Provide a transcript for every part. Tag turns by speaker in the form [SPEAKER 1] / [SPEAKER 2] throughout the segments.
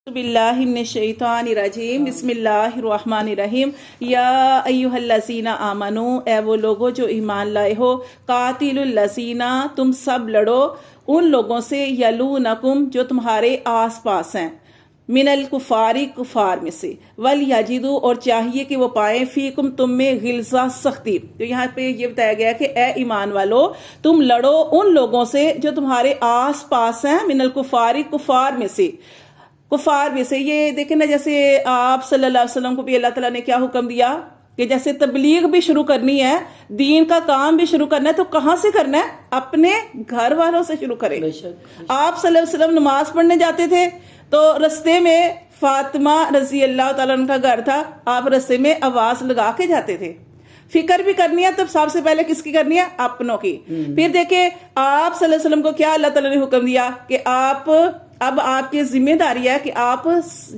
[SPEAKER 1] باللہ من الشیطان الرجیم بسم اللہ الرحمن الرحیم یا ایھا الذین آمنو، اے وہ لوگوں جو ایمان لائے ہو، قاتلوا الذین، تم سب لڑو ان لوگوں سے، یلونکم جو تمہارے آس پاس ہیں، من الکفاری کفار میں سے، ولیجدوا اور چاہیے کہ وہ پائیں، فیکم تم میں غلظہ سختی۔ تو یہاں پہ یہ بتایا گیا کہ اے ایمان والو تم لڑو ان لوگوں سے جو تمہارے آس پاس ہیں، من الکفاری کفار میں سے، کفار میں سے۔ یہ دیکھیں نا، جیسے آپ صلی اللہ علیہ وسلم کو بھی اللہ تعالیٰ نے کیا حکم دیا کہ جیسے تبلیغ بھی شروع کرنی ہے، دین کا کام بھی شروع کرنا ہے، تو کہاں سے کرنا ہے؟ اپنے گھر والوں سے شروع کریں۔ آپ صلی اللہ علیہ وسلم نماز پڑھنے جاتے تھے تو رستے میں فاطمہ رضی اللہ تعالیٰ عنہ کا گھر تھا، آپ رستے میں آواز لگا کے جاتے تھے۔ فکر بھی کرنی ہے تب سب سے پہلے کس کی کرنی ہے؟ اپنوں کی۔ پھر دیکھیں آپ صلی اللہ علیہ وسلم کو کیا اللہ تعالیٰ نے حکم دیا کہ اب آپ کی ذمہ داری ہے کہ آپ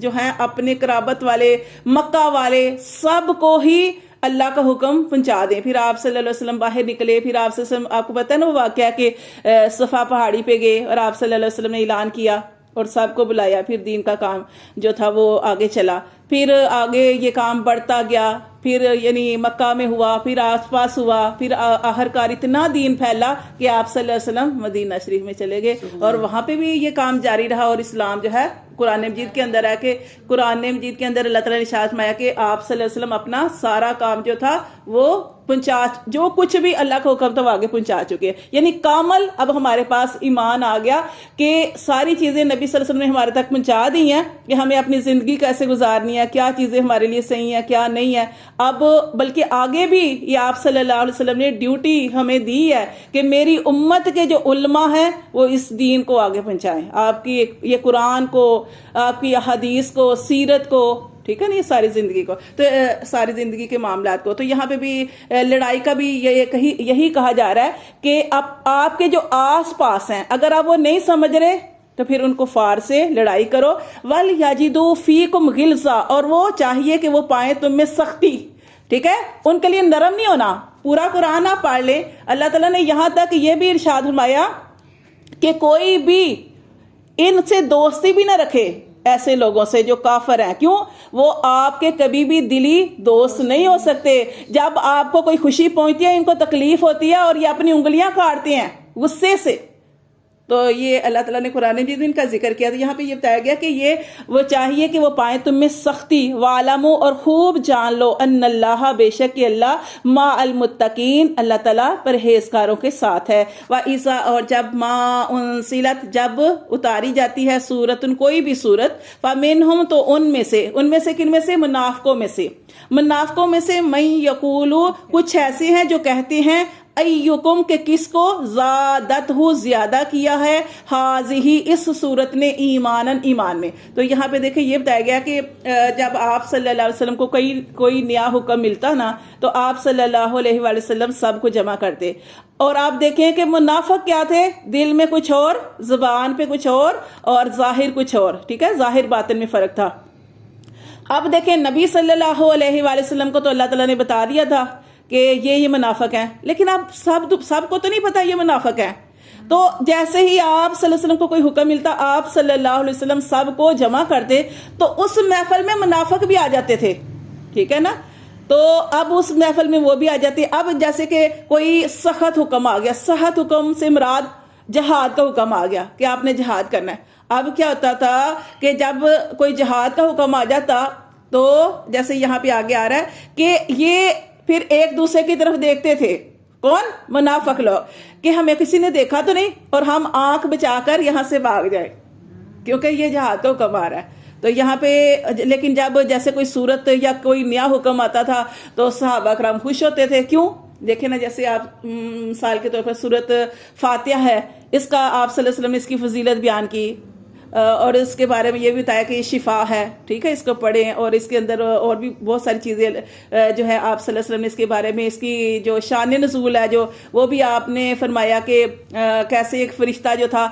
[SPEAKER 1] جو ہیں اپنے قرابت والے، مکہ والے سب کو ہی اللہ کا حکم پہنچا دیں۔ پھر آپ صلی اللہ علیہ وسلم باہر نکلے، پھر آپ کو پتہ ہے نا وہ واقعہ کہ صفا پہاڑی پہ گئے اور آپ صلی اللہ علیہ وسلم نے اعلان کیا اور سب کو بلایا، پھر دین کا کام جو تھا وہ آگے چلا، پھر آگے یہ کام بڑھتا گیا، پھر یعنی مکہ میں ہوا، پھر آس پاس ہوا، پھر آخرکار اتنا دین پھیلا کہ آپ صلی اللہ علیہ وسلم مدینہ شریف میں چلے گئے اور وہاں پہ بھی یہ کام جاری رہا۔ اور اسلام جو ہے قرآن مجید کے اندر ہے کہ قرآن مجید کے اندر اللہ تعالیٰ نے ارشاد فرمایا کہ آپ صلی اللہ علیہ وسلم اپنا سارا کام جو تھا وہ جو کچھ بھی اللہ کا حکم تھا وہ آگے پہنچا چکے، یعنی کامل اب ہمارے پاس ایمان آ گیا کہ ساری چیزیں نبی صلی اللہ علیہ وسلم نے ہمارے تک پہنچا دی ہیں کہ ہمیں اپنی زندگی کیسے گزارنی ہے، کیا چیزیں ہمارے لیے صحیح ہیں کیا نہیں ہے۔ اب بلکہ آگے بھی یہ آپ صلی اللہ علیہ وسلم نے ڈیوٹی ہمیں دی ہے کہ میری امت کے جو علماء ہیں وہ اس دین کو آگے پہنچائیں، آپ کی یہ قرآن کو، آپ کی حدیث کو، سیرت کو، ٹھیک ہے نا، یہ ساری زندگی کو، تو ساری زندگی کے معاملات کو۔ تو یہاں پہ بھی لڑائی کا بھی یہی کہا جا رہا ہے کہ آپ کے جو آس پاس ہیں اگر آپ وہ نہیں سمجھ رہے تو پھر ان کفار سے لڑائی کرو، وَلْيَجِدُوا فِيكُمْ غِلْظَةً، اور وہ چاہیے کہ وہ پائیں تم میں سختی، ٹھیک ہے، ان کے لیے نرم نہیں ہونا۔ پورا قرآن آپ پڑھ لیں، اللہ تعالیٰ نے یہاں تک یہ بھی ارشاد فرمایا کہ کوئی بھی ان سے دوستی بھی نہ رکھے، ایسے لوگوں سے جو کافر ہیں۔ کیوں؟ وہ آپ کے کبھی بھی دلی دوست نہیں ہو سکتے۔ جب آپ کو کوئی خوشی پہنچتی ہے، ان کو تکلیف ہوتی ہے اور یہ اپنی انگلیاں کاٹتے ہیں غصے سے، تو یہ اللہ تعالیٰ نے قرآن مجید ان کا ذکر کیا۔ تو یہاں پہ یہ بتایا گیا کہ یہ وہ چاہیے کہ وہ پائیں تم میں سختی، وَعْلَمُوا، اور خوب جان لو، ان اللہ، بے شک کہ اللہ، مع المتقین، اللہ تعالیٰ پرہیزگاروں کے ساتھ ہے۔ وَإِذَا، اور جب ما انزلت، جب اتاری جاتی ہے سورتن، کوئی بھی سورت، فَمِنْهُمْ، تو ان میں سے کن میں سے؟ منافقوں میں سے، منافقوں میں سے، مَن یقولوا، کچھ ایسے ہیں جو کہتے ہیں، ایکم، کہ کس کو، زادتہ، زیادہ کیا ہے، ہاذہ، اس صورت نے، ایمانن، ایمان میں۔ تو یہاں پہ دیکھیں یہ بتایا گیا کہ جب آپ صلی اللہ علیہ وسلم کو کوئی نیا حکم ملتا نا تو آپ صلی اللہ علیہ وآلہ وسلم سب کو جمع کرتے، اور آپ دیکھیں کہ منافق کیا تھے، دل میں کچھ اور، زبان پہ کچھ اور ظاہر کچھ اور، ٹھیک ہے، ظاہر باطن میں فرق تھا۔ اب دیکھیں نبی صلی اللہ علیہ وآلہ وسلم کو تو اللہ تعالیٰ نے بتا دیا تھا کہ یہ منافق ہیں، لیکن اب سب کو تو نہیں پتا یہ منافق ہیں۔ تو جیسے ہی آپ صلی اللہ علیہ وسلم کو کوئی حکم ملتا، آپ صلی اللہ علیہ وسلم سب کو جمع کرتے، تو اس محفل میں منافق بھی آ جاتے تھے، ٹھیک ہے نا، تو اب اس محفل میں وہ بھی آ جاتے۔ اب جیسے کہ کوئی سخت حکم آ گیا، سخت حکم سے مراد جہاد کا حکم آ گیا کہ آپ نے جہاد کرنا ہے۔ اب کیا ہوتا تھا کہ جب کوئی جہاد کا حکم آ جاتا تو جیسے یہاں پہ آگے آ رہا ہے کہ یہ پھر ایک دوسرے کی طرف دیکھتے تھے، کون؟ منافق لوگ، کہ ہمیں کسی نے دیکھا تو نہیں اور ہم آنکھ بچا کر یہاں سے بھاگ جائیں کیونکہ یہ جہاد کا حکم آ رہا ہے۔ تو یہاں پہ لیکن جب جیسے کوئی صورت یا کوئی نیا حکم آتا تھا تو صحابہ کرام خوش ہوتے تھے۔ کیوں؟ دیکھیں نا، جیسے آپ مثال کے طور پر سورت فاتحہ ہے، اس کا آپ صلی اللہ علیہ وسلم نے اس کی فضیلت بیان کی اور اس کے بارے میں یہ بھی بتایا کہ یہ شفا ہے، ٹھیک ہے، اس کو پڑھیں، اور اس کے اندر اور بھی بہت ساری چیزیں جو ہے آپ صلی اللہ علیہ وسلم نے اس کے بارے میں، اس کی جو شان نزول ہے جو وہ بھی آپ نے فرمایا کہ کیسے ایک فرشتہ جو تھا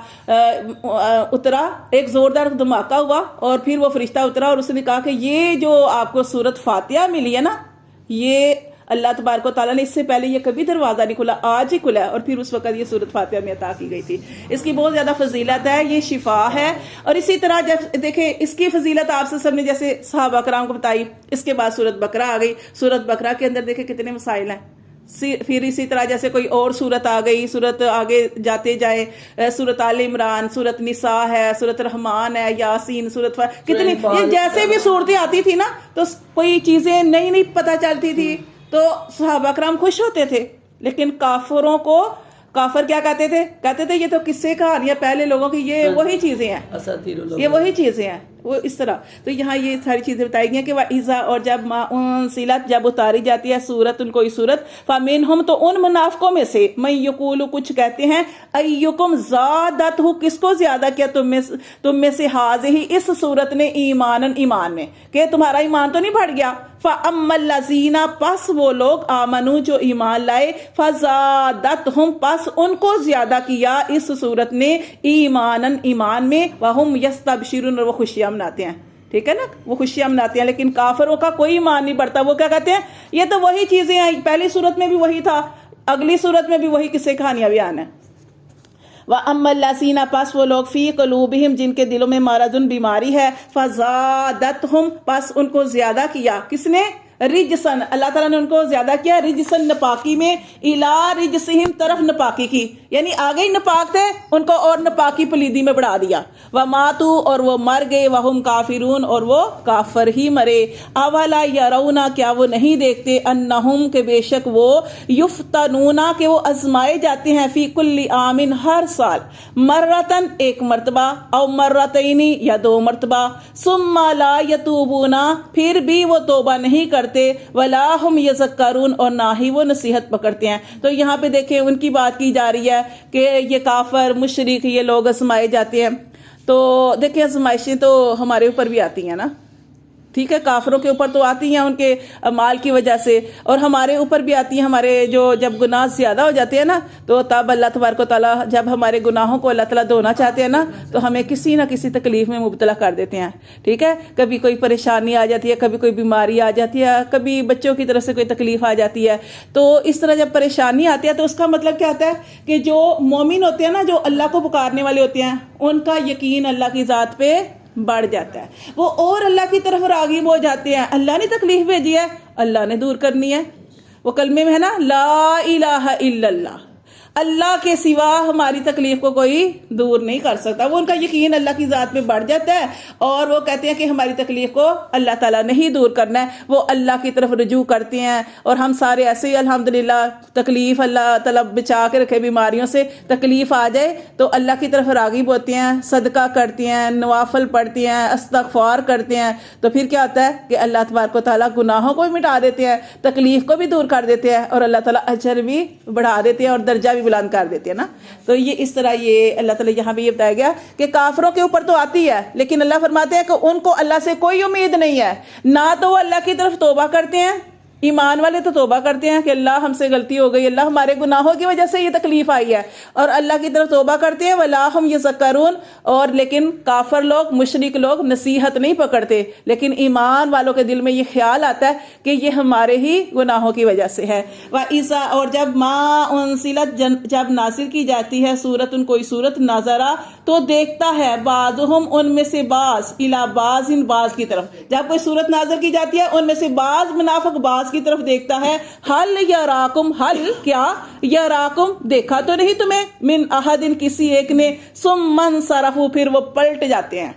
[SPEAKER 1] اترا، ایک زوردار دھماکہ ہوا اور پھر وہ فرشتہ اترا اور اس نے کہا کہ یہ جو آپ کو سورت فاتحہ ملی ہے نا، یہ اللہ تبارک و تعالیٰ نے اس سے پہلے یہ کبھی دروازہ نہیں کھلا، آج ہی کھلا ہے، اور پھر اس وقت یہ سورۃ فاتحہ میں عطا کی گئی تھی. اس کی بہت زیادہ فضیلت ہے، یہ شفا ہے. اور اسی طرح جب دیکھیں اس کی فضیلت آپ سے سب نے جیسے صحابہ کرام کو بتائی، اس کے بعد سورۃ بقرہ آ گئی. سورۃ بقرہ کے اندر دیکھیں کتنے مسائل ہیں. پھر اسی طرح جیسے کوئی اور سورت آ گئی، سورت آگے جاتے جائے، سورت آل عمران، سورت نساء ہے، سورت رحمان ہے، یاسین، سورت کتنی یہ جیسے بھی صورتیں آتی تھی نا تو کوئی چیزیں نئی پتہ چلتی تھی تو صحابہ کرام خوش ہوتے تھے. لیکن کافروں کو کافر کیا کہتے تھے یہ تو قصے کہانیاں پہلے لوگوں کی، یہ وہی چیزیں ہیں، یہ وہی چیزیں ہیں، وہ اس طرح. تو یہاں یہ ساری چیزیں بتائی گئی ہیں کہ وَإِذَا اور جب ما انزلت جب اتاری جاتی ہے سورتن کوئی سورت، فَمِنْهُمْ تو ان منافقوں میں سے مَن یقول کچھ کہتے ہیں اَیُّکُمْ زَادَتْہُ کس کو زیادہ کیا تم میں سے ہذہ اس سورت نے ایمان میں، کہ تمہارا ایمان تو نہیں بڑھ گیا. فَأَمَّا الَّذِينَ پس وہ لوگ آمنو جو ایمان لائے، فَزَادَتْهُمْ پس ان کو زیادہ کیا اس سورت نے ایمان میں، وَهُمْ يَسْتَبْشِرُونَ اور وہ خوشیاں مناتے ہیں. ٹھیک ہے نا، وہ خوشیاں مناتے ہیں. لیکن کافروں کا کوئی ایمان نہیں بڑھتا. وہ کیا کہتے ہیں یہ تو وہی چیزیں ہیں، پہلی سورت میں بھی وہی تھا، اگلی سورت میں بھی وہی قصے کہانیاں بیان ہیں. وَأَمَّا الَّذِينَ پس وہ لوگ فی قلوبہم جن کے دلوں میں مرض بیماری ہے، فزادتہم پس ان کو زیادہ کیا. کس نے؟ رجسن، اللہ تعالیٰ نے ان کو زیادہ کیا رجسن نپاکی میں، الا رجسہم طرف نپاکی کی، یعنی آگے ہی نپاک تھے ان کو اور نپاکی پلیدی میں بڑھا دیا. وماتو اور وہ مر گئے، وہم کافرون اور وہ کافر ہی مرے. اولا یرونا کیا وہ نہیں دیکھتے، انہم کہ بے شک وہ یفتنونا کہ وہ آزمائے جاتے ہیں، فی کل عام ہر سال، مرتن ایک مرتبہ، او مرتینی یا دو مرتبہ، ثم لا یتوبونا پھر بھی وہ توبہ نہیں کرتے، ولا ہم یذکرون اور نہ ہی وہ نصیحت پکڑتے ہیں. تو یہاں پہ دیکھیں ان کی بات کی جا رہی ہے کہ یہ کافر مشرک یہ لوگ آزمائے جاتے ہیں. تو دیکھیں آزمائشیں تو ہمارے اوپر بھی آتی ہیں نا، ٹھیک ہے، کافروں کے اوپر تو آتی ہیں ان کے اعمال کی وجہ سے، اور ہمارے اوپر بھی آتی ہیں. ہمارے جو جب گناہ زیادہ ہو جاتے ہیں نا تو تب اللہ تبارک و تعالیٰ جب ہمارے گناہوں کو اللہ تعالیٰ دھونا چاہتے ہیں نا تو ہمیں کسی نہ کسی تکلیف میں مبتلا کر دیتے ہیں. ٹھیک ہے، کبھی کوئی پریشانی آ جاتی ہے، کبھی کوئی بیماری آ جاتی ہے، کبھی بچوں کی طرف سے کوئی تکلیف آ جاتی ہے. تو اس طرح جب پریشانی آتی ہے تو اس کا مطلب کیا ہوتا ہے کہ جو مومن ہوتے ہیں نا، جو اللہ کو پکارنے والے ہوتے ہیں، ان کا یقین اللہ کی ذات پہ بڑھ جاتا ہے، وہ اور اللہ کی طرف راغب ہو جاتے ہیں. اللہ نے تکلیف بھیجی ہے، اللہ نے دور کرنی ہے. وہ کلمے میں ہے نا، لا الہ الا اللہ، اللہ کے سوا ہماری تکلیف کو کوئی دور نہیں کر سکتا. وہ ان کا یقین اللہ کی ذات میں بڑھ جاتا ہے اور وہ کہتے ہیں کہ ہماری تکلیف کو اللہ تعالیٰ نہیں دور کرنا ہے. وہ اللہ کی طرف رجوع کرتے ہیں. اور ہم سارے ایسے ہی الحمدللہ تکلیف اللہ تعالیٰ بچا کے رکھے، بیماریوں سے تکلیف آ جائے تو اللہ کی طرف راغب ہوتے ہیں، صدقہ کرتے ہیں، نوافل پڑھتے ہیں، استغفار کرتے ہیں. تو پھر کیا ہوتا ہے کہ اللہ تبارک و تعالیٰ گناہوں کو بھی مٹا دیتے ہیں، تکلیف کو بھی دور کر دیتے ہیں، اور اللہ تعالیٰ اجر بھی بڑھا دیتے ہیں اور درجہ بھی بلند کر دیتے ہیں نا. تو یہ اس طرح یہ اللہ تعالیٰ یہاں بھی یہ بتایا گیا کہ کافروں کے اوپر تو آتی ہے، لیکن اللہ فرماتے ہیں کہ ان کو اللہ سے کوئی امید نہیں ہے، نہ تو وہ اللہ کی طرف توبہ کرتے ہیں. ایمان والے تو توبہ کرتے ہیں کہ اللہ ہم سے غلطی ہو گئی، اللہ ہمارے گناہوں کی وجہ سے یہ تکلیف آئی ہے، اور اللہ کی طرف توبہ کرتے ہیں. ولا ہم یذکرون اور لیکن کافر لوگ، مشرک لوگ نصیحت نہیں پکڑتے. لیکن ایمان والوں کے دل میں یہ خیال آتا ہے کہ یہ ہمارے ہی گناہوں کی وجہ سے ہے. وَإِذَا اور جب ما انزلت جب نازل کی جاتی ہے سورت ان کوئی سورت، نظرا تو دیکھتا ہے بعضهم ان میں سے بعض، الی بعض بعض کی طرف. جب کوئی سورت نازل کی جاتی ہے ان میں سے بعض منافق بعض کی طرف دیکھتا ہے. حل یراکم حل کیا یراکم دیکھا تو نہیں تمہیں، من احد کسی ایک نے، ثم انصرفوا پھر وہ پلٹ جاتے ہیں.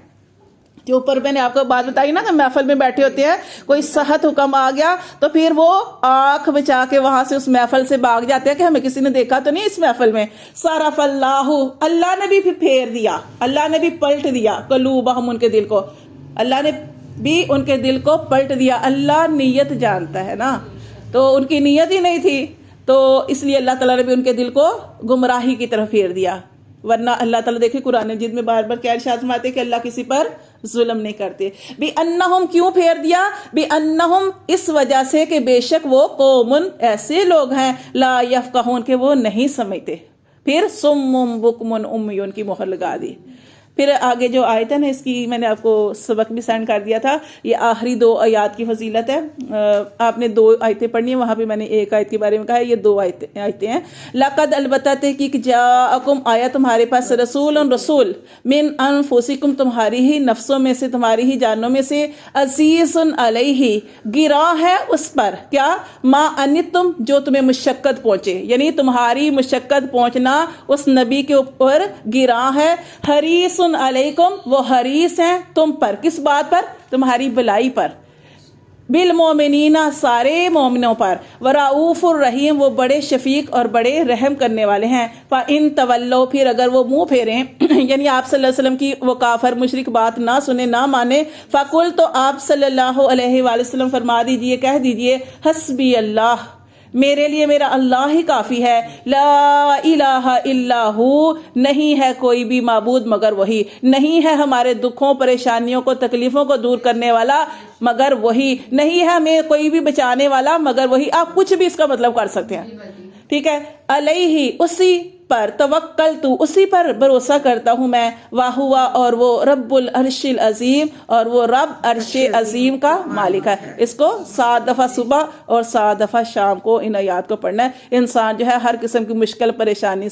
[SPEAKER 1] جو اوپر میں نے آپ کو بات بتائی نا کہ محفل میں بیٹھے ہوتے ہیں، کوئی صحت حکم آ گیا تو پھر وہ آنکھ بچا کے وہاں سے اس محفل سے بھاگ جاتے ہیں کہ ہمیں کسی نے دیکھا تو نہیں اس محفل میں. صرف اللہ اللہ نے بھی پھیر دیا، اللہ نے بھی پلٹ دیا، قلوبہم ان کے دل کو، اللہ نے بھی ان کے دل کو پلٹ دیا. اللہ نیت جانتا ہے نا، تو ان کی نیت ہی نہیں تھی تو اس لیے اللہ تعالیٰ نے بھی ان کے دل کو گمراہی کی طرف پھیر دیا. ورنہ اللہ تعالیٰ دیکھیں قرآن مجید میں بار بار کیا ارشاد فرماتے کہ اللہ کسی پر ظلم نہیں کرتے. بِأَنَّهُمْ کیوں پھیر دیا؟ بِأَنَّهُمْ اس وجہ سے کہ بے شک وہ قومن ایسے لوگ ہیں، لا یفقہون کہ وہ نہیں سمجھتے. پھر سمم بکمن امیون کی مہر لگا دی. پھر آگے جو آیت ہے نا اس کی میں نے آپ کو سبق بھی سینڈ کر دیا تھا، یہ آخری 2 آیات کی فضیلت ہے. آپ نے 2 آیتیں پڑھنی ہیں، وہاں پہ میں نے 1 آیت کے بارے میں کہا ہے، یہ 2 آیتیں ہیں. لقد البتہ تحقیق جاءکم آیا تمہارے پاس رسول من انفسکم تمہاری ہی نفسوں میں سے، تمہاری ہی جانوں میں سے، عزیز علیہ گرا ہے اس پر، کیا ما انتم جو تمہیں مشقت پہنچے، یعنی تمہاری مشقت پہنچنا اس نبی کے اوپر گراں ہے. حریص علیکم وہ حریص ہیں تم پر، کس بات پر؟ تمہاری بھلائی پر. بالمومنین سارے مومنوں پر. ورؤوف الرحیم وہ بڑے شفیق اور بڑے رحم کرنے والے ہیں. فإن تولوا پھر اگر وہ منہ پھیریں یعنی آپ صلی اللہ علیہ وسلم کی وہ کافر مشرک بات نہ سنے نہ مانے، فقل تو آپ صلی اللہ علیہ وآلہ وسلم فرما دیجئے، کہہ دیجئے، حسبی اللہ میرے لیے میرا اللہ ہی کافی ہے، لا الہ الا ہو نہیں ہے کوئی بھی معبود مگر وہی، نہیں ہے ہمارے دکھوں پریشانیوں کو تکلیفوں کو دور کرنے والا مگر وہی، نہیں ہے ہمیں کوئی بھی بچانے والا مگر وہی. آپ کچھ بھی اس کا مطلب کر سکتے ہیں، ٹھیک ہے. علیہ اسی پر، توکلت اسی پر بھروسہ کرتا ہوں میں، واہوا اور وہ رب العرش العظیم اور وہ رب عرش عظیم کا مالک ہے. اس کو 7 دفعہ صبح اور 7 دفعہ شام کو ان آیات کو پڑھنا ہے. انسان جو ہے ہر قسم کی مشکل پریشانی